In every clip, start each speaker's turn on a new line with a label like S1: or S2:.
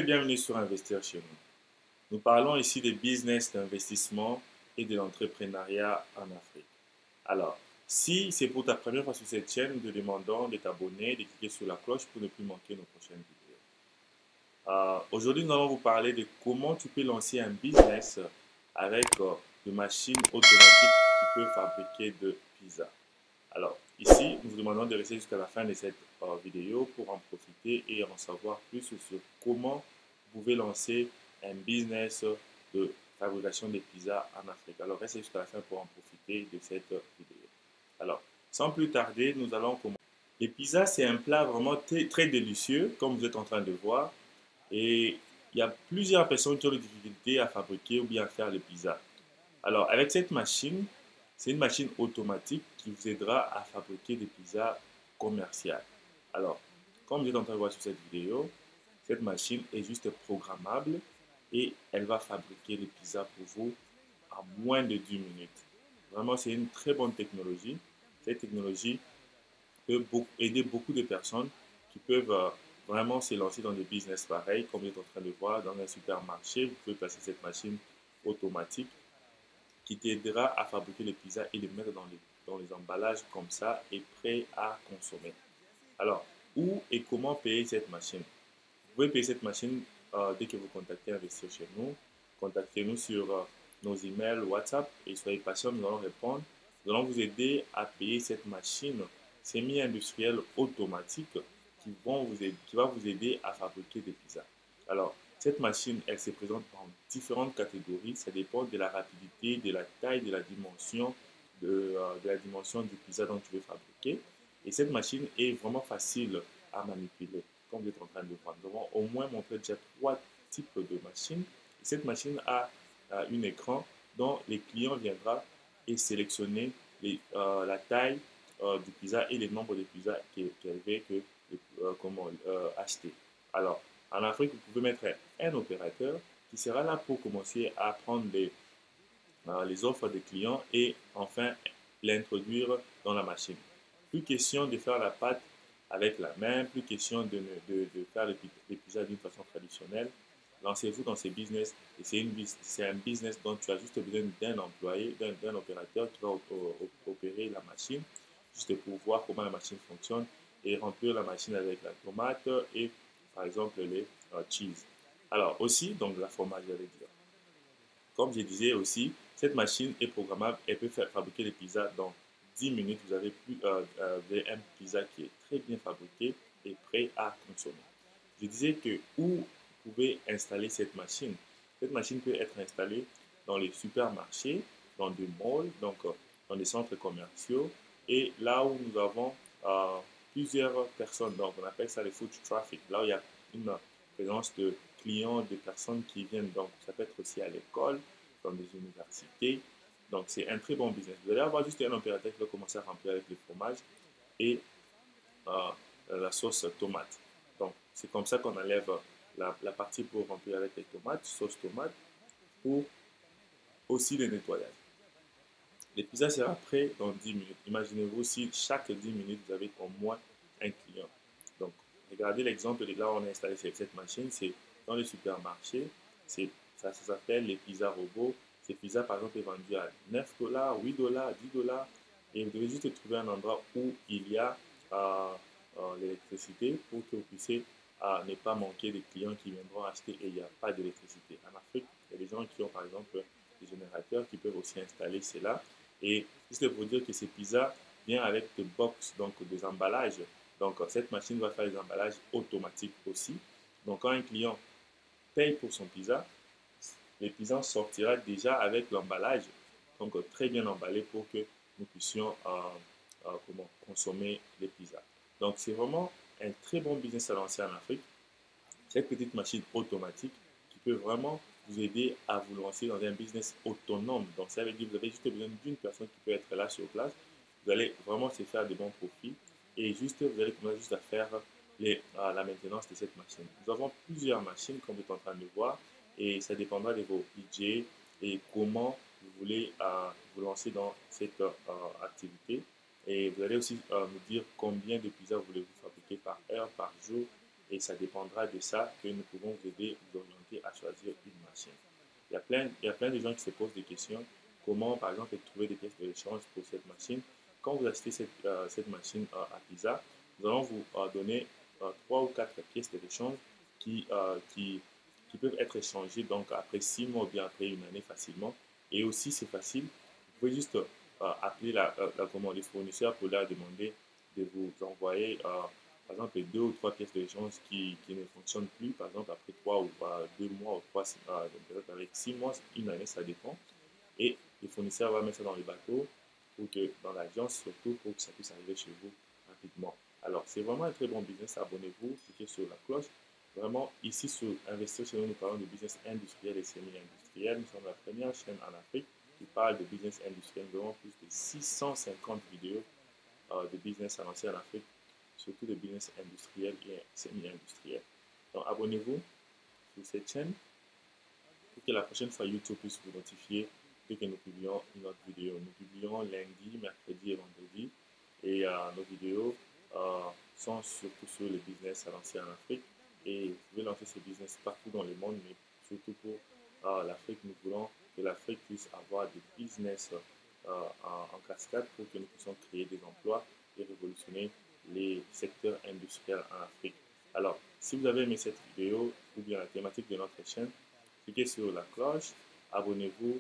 S1: bienvenue sur Investir chez nous. Nous parlons ici des business d'investissement et de l'entrepreneuriat en Afrique. Alors, si c'est pour ta première fois sur cette chaîne, nous te demandons de t'abonner, de cliquer sur la cloche pour ne plus manquer nos prochaines vidéos. Aujourd'hui, nous allons vous parler de comment tu peux lancer un business avec des machines automatiques qui peuvent fabriquer de pizza. Alors, ici, nous vous demandons de rester jusqu'à la fin de cette vidéo pour en profiter et en savoir plus sur comment vous pouvez lancer un business de fabrication de pizzas en Afrique. Alors, restez jusqu'à la fin pour en profiter de cette vidéo. Alors, sans plus tarder, nous allons commencer. Les pizzas, c'est un plat vraiment très délicieux, comme vous êtes en train de voir. Et il y a plusieurs personnes qui ont des difficultés à fabriquer ou bien à faire les pizzas. Alors, avec cette machine, c'est une machine automatique qui vous aidera à fabriquer des pizzas commerciales. Alors, comme vous êtes en train de voir sur cette vidéo, cette machine est juste programmable et elle va fabriquer les pizzas pour vous en moins de 10 minutes. Vraiment, c'est une très bonne technologie. Cette technologie peut aider beaucoup de personnes qui peuvent vraiment se lancer dans des business pareils, comme vous êtes en train de voir dans un supermarché. Vous pouvez placer cette machine automatique qui t'aidera à fabriquer les pizzas et les mettre dans les emballages comme ça et prêt à consommer. Alors, où et comment payer cette machine? Vous pouvez payer cette machine dès que vous contactez Investir chez nous. Contactez-nous sur nos emails, WhatsApp et soyez patient, nous allons répondre. Nous allons vous aider à payer cette machine semi-industrielle automatique qui va vous aider à fabriquer des pizzas. Alors, cette machine, elle se présente en différentes catégories. Ça dépend de la rapidité, de la taille, de la dimension, de la dimension du pizza dont tu veux fabriquer. Et cette machine est vraiment facile à manipuler, comme vous êtes en train de voir. Nous avons au moins montré déjà 3 types de machines. Et cette machine a un écran dont les clients viendront et sélectionner la taille du pizza et le nombre de pizzas qu'elle veut acheter. Alors, en Afrique, vous pouvez mettre un opérateur qui sera là pour commencer à prendre les offres des clients et enfin l'introduire dans la machine. Plus question de faire la pâte avec la main, plus question de faire les pizzas d'une façon traditionnelle. Lancez-vous dans ces business et c'est un business dont tu as juste besoin d'un employé, d'un opérateur qui va opérer la machine, juste pour voir comment la machine fonctionne et remplir la machine avec la tomate et par exemple les cheese. Alors aussi, donc la fromage, j'allais dire. Comme je disais aussi, cette machine est programmable et peut fabriquer les pizzas dans 10 minutes. Vous avez un pizza qui est très bien fabriqué et prêt à consommer. Je disais que où vous pouvez installer cette machine. Cette machine peut être installée dans les supermarchés, dans des malls, donc dans des centres commerciaux et là où nous avons plusieurs personnes. Donc on appelle ça les foot traffic. Là où il y a une présence de clients, de personnes qui viennent. Donc ça peut être aussi à l'école, dans des universités. Donc c'est un très bon business. Vous allez avoir juste un opérateur qui va commencer à remplir avec le fromage et la sauce tomate. Donc c'est comme ça qu'on enlève la partie pour remplir avec les tomates, sauce tomate, pour aussi le nettoyage. Les pizzas sera prêt dans 10 minutes. Imaginez-vous si chaque 10 minutes, vous avez au moins un client. Donc, regardez l'exemple de là où on a installé cette machine. C'est dans les supermarchés. Ça s'appelle les pizzas robots. Ces pizzas, par exemple, sont vendues à 9 dollars, 8 dollars, 10 dollars. Et vous devez juste trouver un endroit où il y a l'électricité pour que vous puissiez ne pas manquer de clients qui viendront acheter et il n'y a pas d'électricité. En Afrique, il y a des gens qui ont, par exemple, des générateurs qui peuvent aussi installer cela. Et juste pour dire que ces pizzas viennent avec des box, donc des emballages. Donc cette machine va faire les emballages automatiques aussi. Donc quand un client paye pour son pizza, le pizza sortira déjà avec l'emballage, donc très bien emballé pour que nous puissions consommer les pizzas. Donc c'est vraiment un très bon business à lancer en Afrique. Cette petite machine automatique qui peut vraiment vous aider à vous lancer dans un business autonome. Donc, ça veut dire que vous avez juste besoin d'une personne qui peut être là sur place. Vous allez vraiment se faire de bons profits et vous allez commencer juste à faire la maintenance de cette machine. Nous avons plusieurs machines, comme vous êtes en train de voir, et ça dépendra de vos budgets et comment vous voulez vous lancer dans cette activité. Et vous allez aussi nous dire combien de pizzas vous voulez vous fabriquer par heure, par jour, Et ça dépendra de ça que nous pouvons vous aider, vous orienter à choisir une machine. Il y a plein de gens qui se posent des questions. Comment, par exemple, trouver des pièces de rechange pour cette machine? Quand vous achetez cette machine à pizza, nous allons vous donner 3 ou 4 pièces de rechange qui, euh, qui, qui peuvent être échangées donc après 6 mois ou bien après une année facilement. Et aussi, c'est facile. Vous pouvez juste appeler la commande du fournisseur pour leur demander de vous envoyer par exemple, 2 ou 3 pièces d'échange qui ne fonctionnent plus, par exemple, après 3 ou 2 mois ou 3, peut-être avec 6 mois, une année, ça dépend. Et le fournisseur va mettre ça dans le bateau, pour que, dans l'agence, surtout pour que ça puisse arriver chez vous rapidement. Alors, c'est vraiment un très bon business. Abonnez-vous, cliquez sur la cloche. Vraiment, ici, sur Investir chez nous, nous parlons de business industriel et semi-industriel. Nous sommes la première chaîne en Afrique qui parle de business industriel. Nous avons plus de 650 vidéos de business avancé en Afrique, surtout de business industriel et semi-industriel. Donc, abonnez-vous sur cette chaîne pour que la prochaine fois YouTube puisse vous notifier dès que nous publions une autre vidéo. Nous publions lundi, mercredi et vendredi. Et nos vidéos sont surtout sur le business à lancer en Afrique. Et vous pouvez lancer ce business partout dans le monde, mais surtout pour l'Afrique. Nous voulons que l'Afrique puisse avoir des business en cascade pour que nous puissions créer des emplois et révolutionner les secteurs industriels en Afrique. Alors, si vous avez aimé cette vidéo ou bien la thématique de notre chaîne, cliquez sur la cloche, abonnez-vous,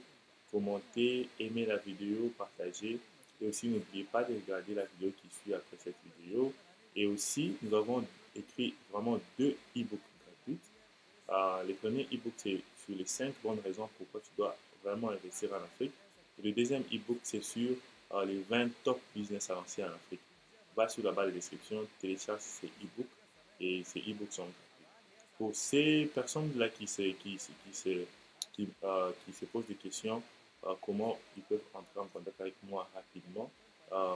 S1: commentez, aimez la vidéo, partagez. Et aussi, n'oubliez pas de regarder la vidéo qui suit après cette vidéo. Et aussi, nous avons écrit vraiment 2 e-books gratuits. Le premier e-book, c'est sur les 5 bonnes raisons pourquoi tu dois vraiment investir en Afrique. Et le deuxième e-book, c'est sur les 20 top business avancés en Afrique. Va sur la barre de description, télécharge ces e-books et ces e-books sont gratuits. Pour ces personnes-là qui se posent des questions, comment ils peuvent entrer en contact avec moi rapidement, euh,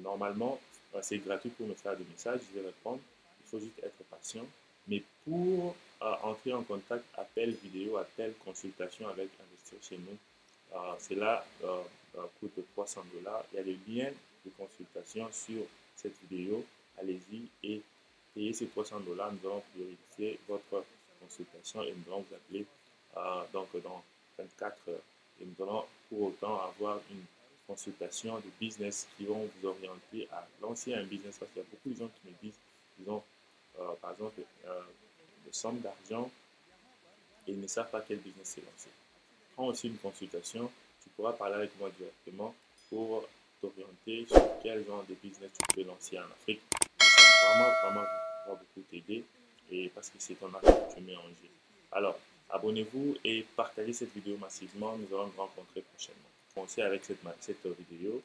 S1: normalement, c'est gratuit pour me faire des messages, je vais répondre. Il faut juste être patient. Mais pour entrer en contact, appel vidéo, appel consultation avec Investir chez nous, cela coûte 300 $. Il y a le lien de consultation sur cette vidéo. Allez-y et payez ces 300 $. Nous allons prioriser votre consultation et nous allons vous appeler donc dans 24 heures. Et nous allons pour autant avoir une consultation de business qui vont vous orienter à lancer un business. Parce qu'il y a beaucoup de gens qui me disent qu'ils ont par exemple des sommes d'argent et ils ne savent pas quel business se lancer. Prends aussi une consultation, tu pourras parler avec moi directement pour t'orienter sur quel genre de business tu peux lancer en Afrique. Ça va vraiment beaucoup t'aider et parce que c'est ton argent que tu mets en jeu. Alors, abonnez-vous et partagez cette vidéo massivement. Nous allons nous rencontrer prochainement. Commencez avec cette vidéo.